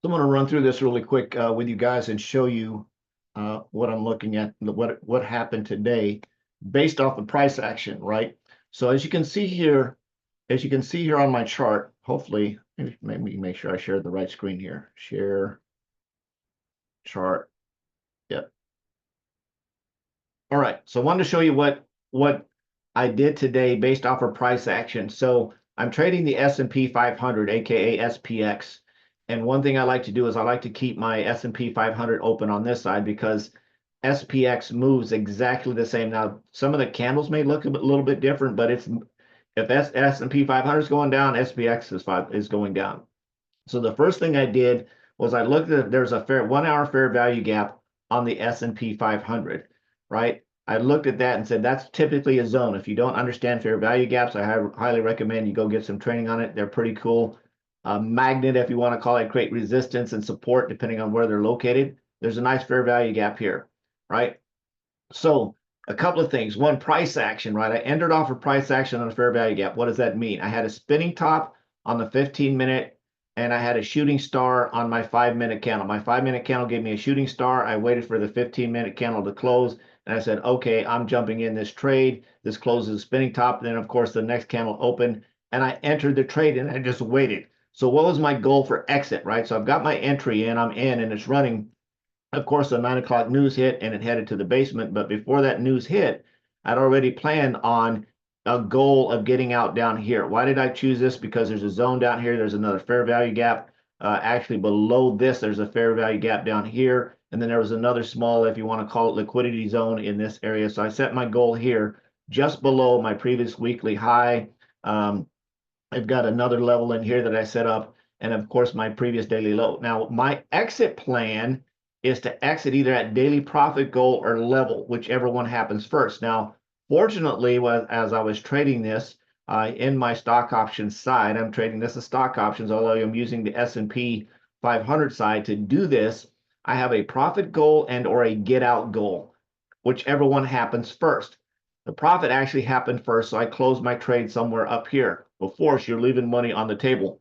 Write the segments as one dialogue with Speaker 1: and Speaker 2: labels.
Speaker 1: So I'm going to run through this really quick with you guys and show you what I'm looking at, what happened today based off the price action, right? So as you can see here, on my chart, hopefully, maybe make sure I share the right screen here. Share chart. Yep. All right. So I wanted to show you what I did today based off of price action. So I'm trading the S&P 500, aka SPX. And one thing I like to do is I like to keep my S&P 500 open on this side because SPX moves exactly the same. Now, some of the candles may look a little bit different, but if S&P 500 is going down, SPX is going down. So the first thing I did was I looked at there's a 1 hour fair value gap on the S&P 500, right? I looked at that and said that's typically a zone. If you don't understand fair value gaps, I highly recommend you go get some training on it. They're pretty cool. Magnet, if you want to call it, create resistance and support depending on where they're located. There's a nice fair value gap here, right? So a couple of things. One, price action, right? I entered off a price action on a fair value gap. What does that mean? I had a spinning top on the 15-minute and I had a shooting star on my 5-minute candle. My 5-minute candle gave me a shooting star. I waited for the 15-minute candle to close and I said, okay, I'm jumping in this trade. This closes a spinning top. Then, of course, the next candle opened and I entered the trade and I just waited. So what was my goal for exit, right? So I've got my entry in, I'm in, and it's running. Of course, the 9 o'clock news hit and it headed to the basement. But before that news hit, I'd already planned on a goal of getting out down here. Why did I choose this? Because there's a zone down here. There's another fair value gap. Actually, below this, there's a fair value gap down here. And then there was another small, if you want to call it, liquidity zone in this area. So I set my goal here just below my previous weekly high. I've got another level in here that I set up, and of course my previous daily low. Now my exit plan is to exit either at daily profit goal or level, whichever one happens first. Now, fortunately, as I was trading this in my stock options side, I'm trading this as stock options, although I'm using the S&P 500 side to do this. I have a profit goal and or a get out goal, whichever one happens first. The profit actually happened first, so I closed my trade somewhere up here. Of course, you're leaving money on the table.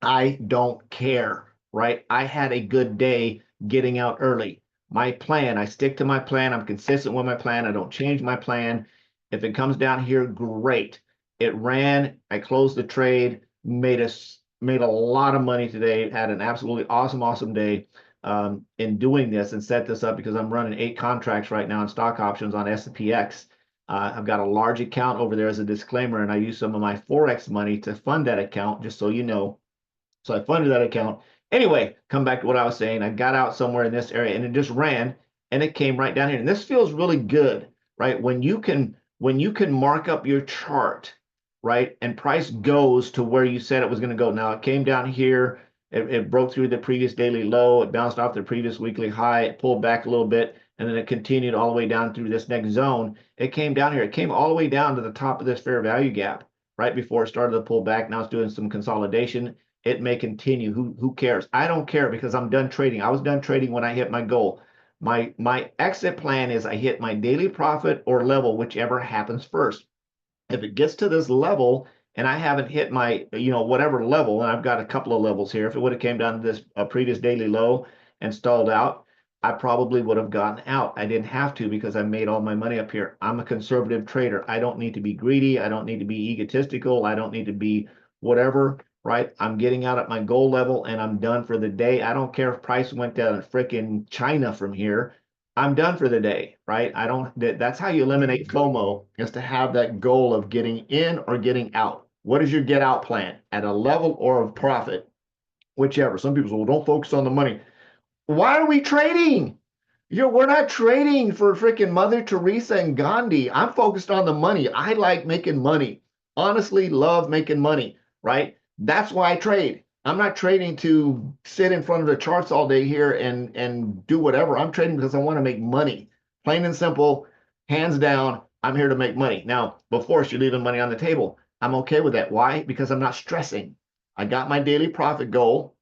Speaker 1: I don't care, right? I had a good day getting out early. My plan, I stick to my plan. I'm consistent with my plan. I don't change my plan. If it comes down here, great. It ran. I closed the trade, made a lot of money today, had an absolutely awesome day in doing this and set this up because I'm running 8 contracts right now in stock options on SPX. I've got a large account over there as a disclaimer, and I use some of my Forex money to fund that account, just so you know. So I funded that account. Anyway, come back to what I was saying. I got out somewhere in this area and it just ran and it came right down here. And this feels really good, right? When you can mark up your chart, right? And price goes to where you said it was going to go. Now it came down here. It broke through the previous daily low. It bounced off the previous weekly high. It pulled back a little bit and then it continued all the way down through this next zone. It came down here. It came all the way down to the top of this fair value gap right before it started to pull back. Now it's doing some consolidation. It may continue. Who cares? I don't care because I'm done trading. I was done trading when I hit my goal. My exit plan is I hit my daily profit or level, whichever happens first. If it gets to this level and I haven't hit my, whatever level, and I've got a couple of levels here, if it would have came down to this previous daily low and stalled out, I probably would have gotten out. I didn't have to because I made all my money up here. I'm a conservative trader. I don't need to be greedy. I don't need to be egotistical. I don't need to be whatever, right? I'm getting out at my goal level and I'm done for the day. I don't care if price went down to freaking China from here. I'm done for the day, right? That's how you eliminate FOMO, is to have that goal of getting in or getting out. What is your get out plan at a level or of profit? Whichever. Some people say, well, don't focus on the money. Why are we trading? We're not trading for freaking Mother Teresa and Gandhi. I'm focused on the money. I like making money. Honestly, love making money, right? That's why I trade. I'm not trading to sit in front of the charts all day here and do whatever. I'm trading because I want to make money. Plain and simple, hands down, I'm here to make money. Now, before you're leaving money on the table, I'm okay with that. Why? Because I'm not stressing. I got my daily profit goal,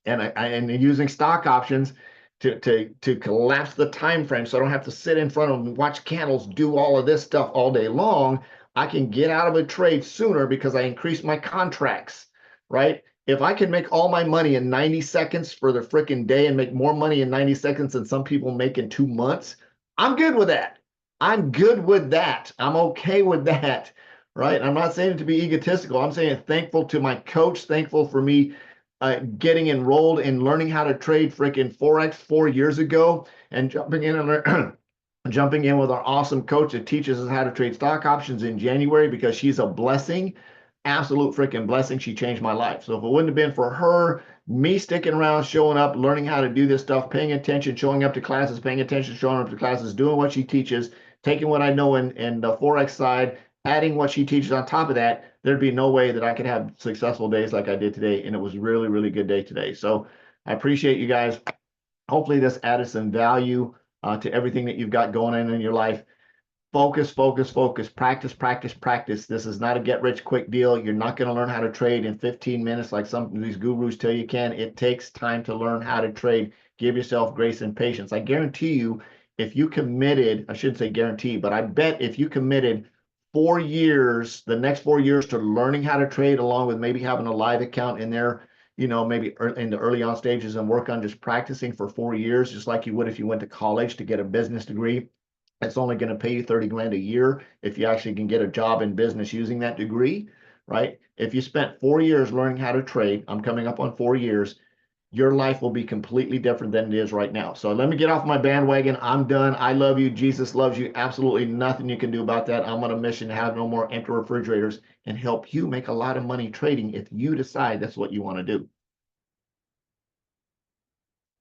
Speaker 1: and I'm using stock options to collapse the time frame so I don't have to sit in front of them and watch candles do all of this stuff all day long. I can get out of a trade sooner because I increased my contracts, right? If I can make all my money in 90 seconds for the freaking day and make more money in 90 seconds than some people make in 2 months, I'm good with that. I'm good with that. I'm okay with that, right? I'm not saying it to be egotistical. I'm saying thankful to my coach, thankful for me getting enrolled in learning how to trade freaking Forex 4 years ago and jumping in and jumping in with our awesome coach that teaches us how to trade stock options in January because she's a blessing, absolute freaking blessing. She changed my life. So if it wouldn't have been for her, me sticking around, showing up, learning how to do this stuff, paying attention, showing up to classes, paying attention, showing up to classes, doing what she teaches, taking what I know in the Forex side, adding what she teaches on top of that, there'd be no way that I could have successful days like I did today. And it was a really, really good day today. So I appreciate you guys. Hopefully this added some value to everything that you've got going on in your life. Focus, focus, focus, practice, practice, practice. This is not a get rich quick deal. You're not going to learn how to trade in 15 minutes like some of these gurus tell you can. It takes time to learn how to trade. Give yourself grace and patience. I guarantee you, if you committed, I shouldn't say guarantee, but I bet if you committed 4 years, the next 4 years to learning how to trade, along with maybe having a live account in there, maybe in the early on stages and work on just practicing for 4 years, just like you would if you went to college to get a business degree. It's only going to pay you 30 grand a year if you actually can get a job in business using that degree, right? If you spent 4 years learning how to trade, I'm coming up on 4 years, your life will be completely different than it is right now. So let me get off my bandwagon. I'm done. I love you. Jesus loves you. Absolutely nothing you can do about that. I'm on a mission to have no more empty refrigerators and help you make a lot of money trading if you decide that's what you want to do.